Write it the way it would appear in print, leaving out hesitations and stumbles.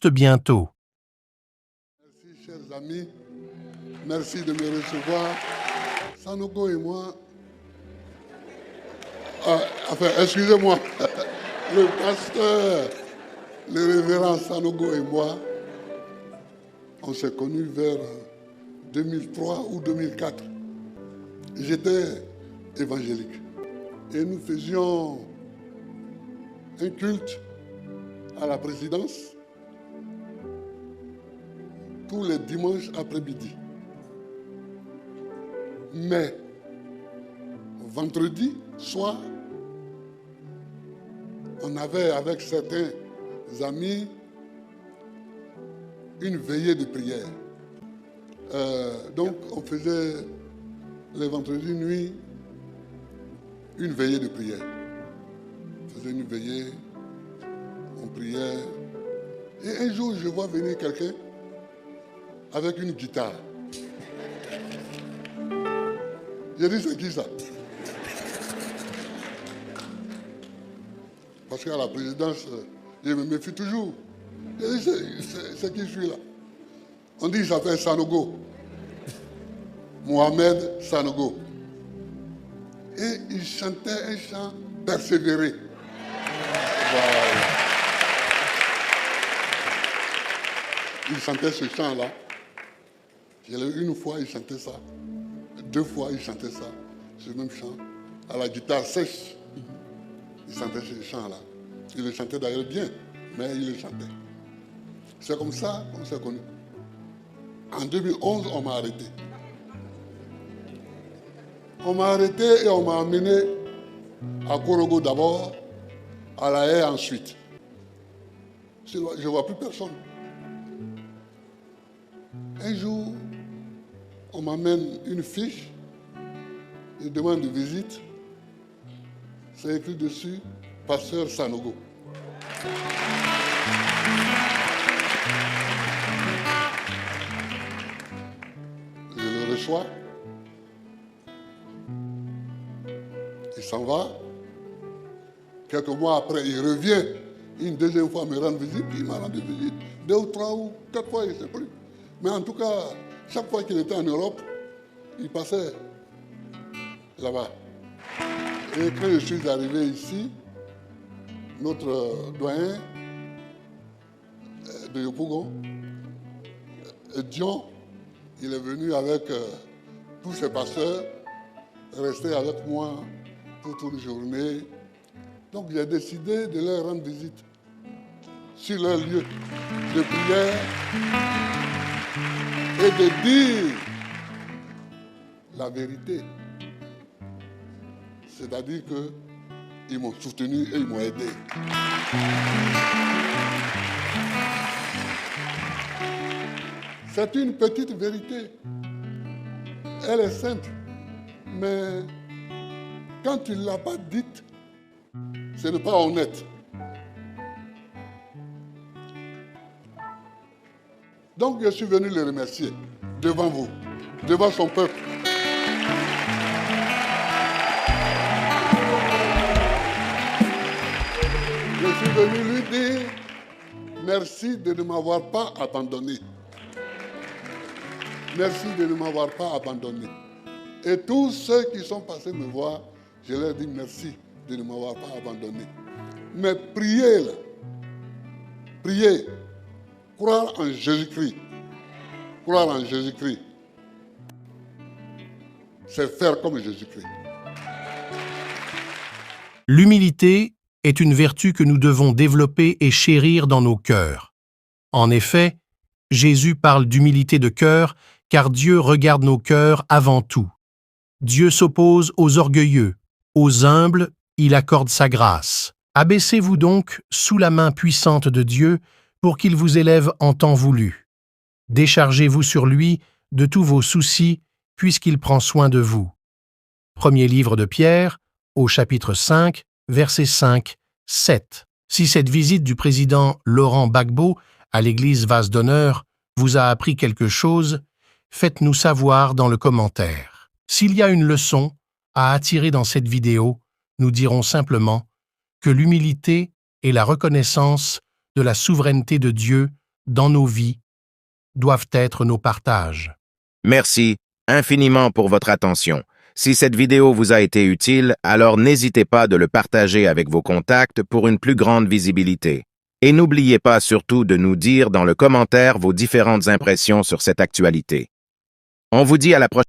juste bientôt. Merci, chers amis. Merci de me recevoir. Sanogo et moi... excusez-moi. Le pasteur, le révérend Sanogo et moi, on s'est connus vers 2003 ou 2004. J'étais évangélique. Et nous faisions un culte à la présidence tous les dimanches après-midi. Mais vendredi soir, on avait avec certains amis une veillée de prière. Donc on faisait les vendredis nuit une veillée de prière. On faisait une veillée, on priait. Et un jour, je vois venir quelqu'un avec une guitare. J'ai dit, c'est qui ça? Parce qu'à la présidence, je me méfie toujours. J'ai dit, c'est qui je suis là? On dit, il s'appelle Sanogo. Mohamed Sanogo. Et il chantait un chant persévéré. Voilà. Il chantait ce chant-là. Une fois, il chantait ça. 2 fois, il chantait ça. Ce même chant. À la guitare sèche. Il chantait ce chant-là. Il le chantait d'ailleurs bien, mais il le chantait. C'est comme ça qu'on s'est connus. En 2011, on m'a arrêté. On m'a arrêté et on m'a amené à Korogo d'abord, à La Haye ensuite. Je ne vois plus personne. Un jour, on m'amène une fiche, une demande de visite. C'est écrit dessus, Pasteur Sanogo. Je le reçois. Il s'en va. Quelques mois après, il revient une deuxième fois me rendre visite. Il m'a rendu visite 2 ou 3 ou 4 fois, je ne sais plus. Mais en tout cas, chaque fois qu'il était en Europe, il passait là-bas. Et quand je suis arrivé ici, notre doyen de Yopougon, Dion, il est venu avec tous ses pasteurs, rester avec moi toute une journée. Donc j'ai décidé de leur rendre visite sur leur lieu de prière et de dire la vérité. C'est-à-dire qu'ils m'ont soutenu et ils m'ont aidé. C'est une petite vérité. Elle est simple. Mais quand tu ne l'as pas dite, ce n'est pas honnête. Donc je suis venu le remercier devant vous, devant son peuple. Je suis venu lui dire merci de ne m'avoir pas abandonné. Merci de ne m'avoir pas abandonné. Et tous ceux qui sont passés me voir, je leur dis merci de ne m'avoir pas abandonné. Mais priez là. Priez. Croire en Jésus-Christ. Croire en Jésus-Christ. C'est faire comme Jésus-Christ. L'humilité est une vertu que nous devons développer et chérir dans nos cœurs. En effet, Jésus parle d'humilité de cœur car Dieu regarde nos cœurs avant tout. Dieu s'oppose aux orgueilleux, aux humbles, il accorde sa grâce. Abaissez-vous donc sous la main puissante de Dieu pour qu'il vous élève en temps voulu. Déchargez-vous sur lui de tous vos soucis puisqu'il prend soin de vous. Premier livre de Pierre, au chapitre 5, versets 5, 7. Si cette visite du président Laurent Gbagbo à l'église Vase d'Honneur vous a appris quelque chose, faites-nous savoir dans le commentaire. S'il y a une leçon à attirer dans cette vidéo, nous dirons simplement que l'humilité est la reconnaissance de la souveraineté de Dieu dans nos vies, doivent être nos partages. Merci infiniment pour votre attention. Si cette vidéo vous a été utile, alors n'hésitez pas de le partager avec vos contacts pour une plus grande visibilité. Et n'oubliez pas surtout de nous dire dans le commentaire vos différentes impressions sur cette actualité. On vous dit à la prochaine.